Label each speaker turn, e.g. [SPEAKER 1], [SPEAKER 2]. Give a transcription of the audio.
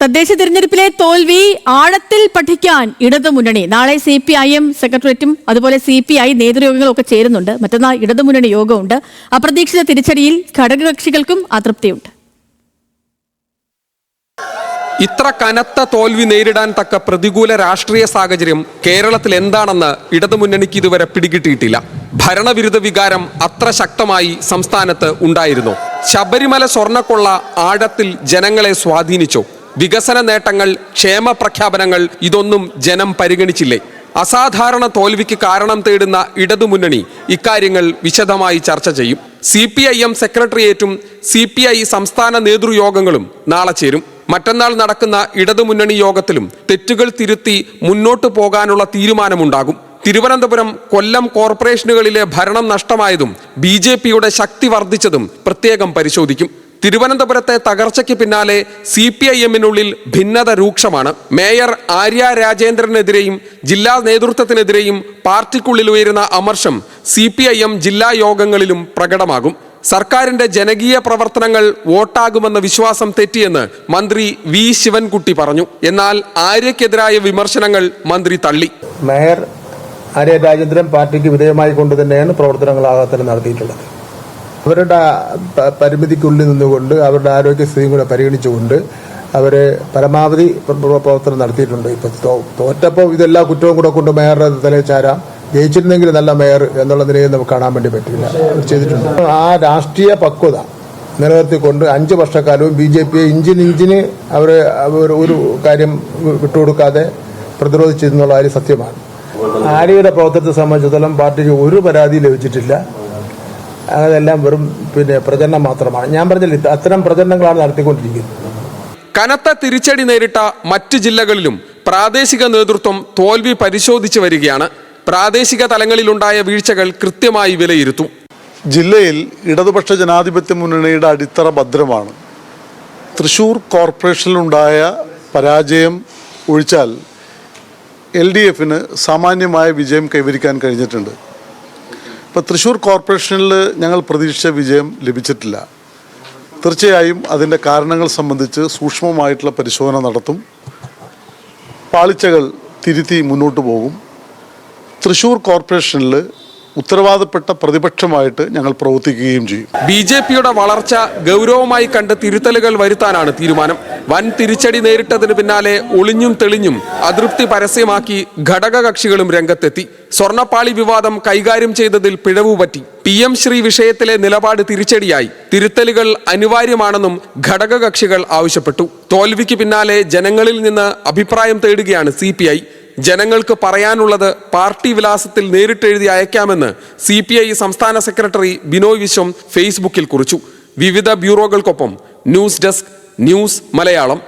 [SPEAKER 1] തദ്ദേശ തിരഞ്ഞെടുപ്പിലെ തോൽവി ആഴത്തിൽ പഠിക്കാൻ ഇടതുമുന്നണി. നാളെ CPIM സെക്രട്ടേറിയറ്റും അതുപോലെ CPI നേതൃയോഗങ്ങളും ഒക്കെ ചേരുന്നുണ്ട്. മറ്റന്നാൾ ഇടതുമുന്നണി യോഗമുണ്ട്. അപ്രതീക്ഷിത തിരിച്ചടിയിൽ ഘടകകക്ഷികൾക്കും അതൃപ്തിയുണ്ട്.
[SPEAKER 2] ഇത്ര കനത്ത തോൽവി നേരിടാൻ തക്ക പ്രതികൂല രാഷ്ട്രീയ സാഹചര്യം കേരളത്തിൽ എന്താണെന്ന് ഇടതുമുന്നണിക്ക് ഇതുവരെ പിടികിട്ടിയിട്ടില്ല. ഭരണവിരുദ്ധ വികാരം അത്ര ശക്തമായി സംസ്ഥാനത്ത് ഉണ്ടായിരുന്നു. ശബരിമല സ്വർണ്ണക്കൊള്ള ആഴത്തിൽ ജനങ്ങളെ സ്വാധീനിച്ചു. വികസന നേട്ടങ്ങൾ, ക്ഷേമ പ്രഖ്യാപനങ്ങൾ ഇതൊന്നും ജനം പരിഗണിച്ചില്ലേ? അസാധാരണ തോൽവിക്ക് കാരണം തേടുന്ന ഇടതുമുന്നണി ഇക്കാര്യങ്ങൾ വിശദമായി ചർച്ച ചെയ്യും. CPIM സെക്രട്ടേറിയറ്റും CPI സംസ്ഥാന നേതൃയോഗങ്ങളും നാളെ ചേരും. മറ്റന്നാൾ നടക്കുന്ന ഇടതുമുന്നണി യോഗത്തിലും തെറ്റുകൾ തിരുത്തി മുന്നോട്ടു പോകാനുള്ള തീരുമാനമുണ്ടാകും. തിരുവനന്തപുരം, കൊല്ലം കോർപ്പറേഷനുകളിലെ ഭരണം നഷ്ടമായതും BJPയുടെ ശക്തി വർദ്ധിച്ചതും പ്രത്യേകം പരിശോധിക്കും. തിരുവനന്തപുരത്തെ തകർച്ചയ്ക്ക് പിന്നാലെ CPIMനുള്ളിൽ ഭിന്നത രൂക്ഷമാണ്. മേയർ ആര്യ രാജേന്ദ്രനെതിരെയും ജില്ലാ നേതൃത്വത്തിനെതിരെയും പാർട്ടിക്കുള്ളിൽ ഉയരുന്ന അമർഷം CPIM ജില്ലാ യോഗങ്ങളിലും പ്രകടമാകും. സർക്കാരിന്റെ ജനകീയ പ്രവർത്തനങ്ങൾ വോട്ടാകുമെന്ന വിശ്വാസം തെറ്റിയെന്ന് മന്ത്രി V ശിവൻകുട്ടി പറഞ്ഞു. എന്നാൽ ആര്യക്കെതിരായ വിമർശനങ്ങൾ മന്ത്രി തള്ളി.
[SPEAKER 3] മേയർ ആര്യ രാജേന്ദ്രൻ പാർട്ടിക്ക് വിധേയമായി കൊണ്ട് തന്നെയാണ് പ്രവർത്തനങ്ങൾ ആഘാതത്തിൽ നടത്തിയിട്ടുള്ളത്. അവരുടെ പരിമിതിക്കുള്ളിൽ നിന്നുകൊണ്ട് അവരുടെ ആരോഗ്യസ്ഥിതിയും കൂടെ പരിഗണിച്ചുകൊണ്ട് അവര് പരമാവധി പ്രവർത്തനം നടത്തിയിട്ടുണ്ട്. ഇപ്പൊ തോറ്റപ്പോൾ ഇതെല്ലാ കുറ്റവും കൂടെ കൊണ്ട് മേയറുടെ തലയിൽ ചാരാം. ജയിച്ചിരുന്നെങ്കിൽ നല്ല മേയർ എന്നുള്ള നിലയിൽ നമുക്ക് കാണാൻ വേണ്ടി പറ്റില്ല. അവർ ചെയ്തിട്ടുണ്ട്. ആ രാഷ്ട്രീയ പക്വത നിലനിർത്തിക്കൊണ്ട് 5 വർഷക്കാലവും BJP ഇഞ്ചിന് അവര് ഒരു കാര്യം വിട്ടുകൊടുക്കാതെ പ്രതിരോധിച്ചിരുന്നുള്ള കാര്യം സത്യമാണ്. ആര്യയുടെ പ്രവർത്തനത്തെ സംബന്ധിച്ചിടത്തോളം പാർട്ടിക്ക് ഒരു പരാതി ലഭിച്ചിട്ടില്ല. അതെല്ലാം വെറും പ്രചരണം മാത്രമാണ്. ഞാൻ പറഞ്ഞില്ല, അത്തരം പ്രചരണങ്ങളാണ് നടത്തിക്കൊണ്ടിരിക്കുന്നത്.
[SPEAKER 2] കനത്ത തിരിച്ചടി നേരിട്ട മറ്റു ജില്ലകളിലും പ്രാദേശിക നേതൃത്വം തോൽവി പരിശോധിച്ചു വരികയാണ്. പ്രാദേശിക തലങ്ങളിലുണ്ടായ വീഴ്ചകൾ കൃത്യമായി വിലയിരുത്തും.
[SPEAKER 4] ജില്ലയിൽ ഇടതുപക്ഷ ജനാധിപത്യ മുന്നണിയുടെ അടിത്തറ ഭദ്രമാണ്. തൃശൂർ കോർപ്പറേഷനിലുണ്ടായ പരാജയം ഒഴിച്ചാൽ LDFന് സാമാന്യമായ വിജയം കൈവരിക്കാൻ കഴിഞ്ഞിട്ടുണ്ട്. ഇപ്പോൾ തൃശ്ശൂർ കോർപ്പറേഷനിൽ ഞങ്ങൾ പ്രതീക്ഷിച്ച വിജയം ലഭിച്ചിട്ടില്ല. തീർച്ചയായും അതിൻ്റെ കാരണങ്ങൾ സംബന്ധിച്ച് സൂക്ഷ്മമായിട്ടുള്ള പരിശോധന നടത്തും. പാളിച്ചകൾ തിരുത്തി മുന്നോട്ട് പോകും. തൃശ്ശൂർ കോർപ്പറേഷനിൽ ഉത്തരവാദപ്പെട്ട പ്രതിപക്ഷമായിട്ട് ഞങ്ങൾ പ്രവർത്തിക്കുകയും ചെയ്യും.
[SPEAKER 2] BJPയുടെ വളർച്ച ഗൗരവമായി കണ്ട് തിരുത്തലുകൾ വരുത്താനാണ് തീരുമാനം. വൻ തിരിച്ചടി നേരിട്ടതിന് പിന്നാലെ ഒളിഞ്ഞും തെളിഞ്ഞും അതൃപ്തി പരസ്യമാക്കി ഘടകകക്ഷികളും രംഗത്തെത്തി. സ്വർണ്ണപ്പാളി വിവാദം കൈകാര്യം ചെയ്തതിൽ പിഴവ് പറ്റി. PM ശ്രീ വിഷയത്തിലെ നിലപാട് തിരിച്ചടിയായി. തിരുത്തലുകൾ അനിവാര്യമാണെന്നും ഘടകകക്ഷികൾ ആവശ്യപ്പെട്ടു. തോൽവിക്ക് പിന്നാലെ ജനങ്ങളിൽ നിന്ന് അഭിപ്രായം തേടുകയാണ് CPI. ജനങ്ങൾക്ക് പറയാനുള്ളത് പാർട്ടി വിലാസത്തിൽ നേരിട്ടെഴുതി അയക്കാമെന്ന് CPI സംസ്ഥാന സെക്രട്ടറി ബിനോയ് വിശ്വം ഫേസ്ബുക്കിൽ കുറിച്ചു. വിവിധ ബ്യൂറോകൾക്കൊപ്പം ന്യൂസ് ഡെസ്ക്, ന്യൂസ് മലയാളം.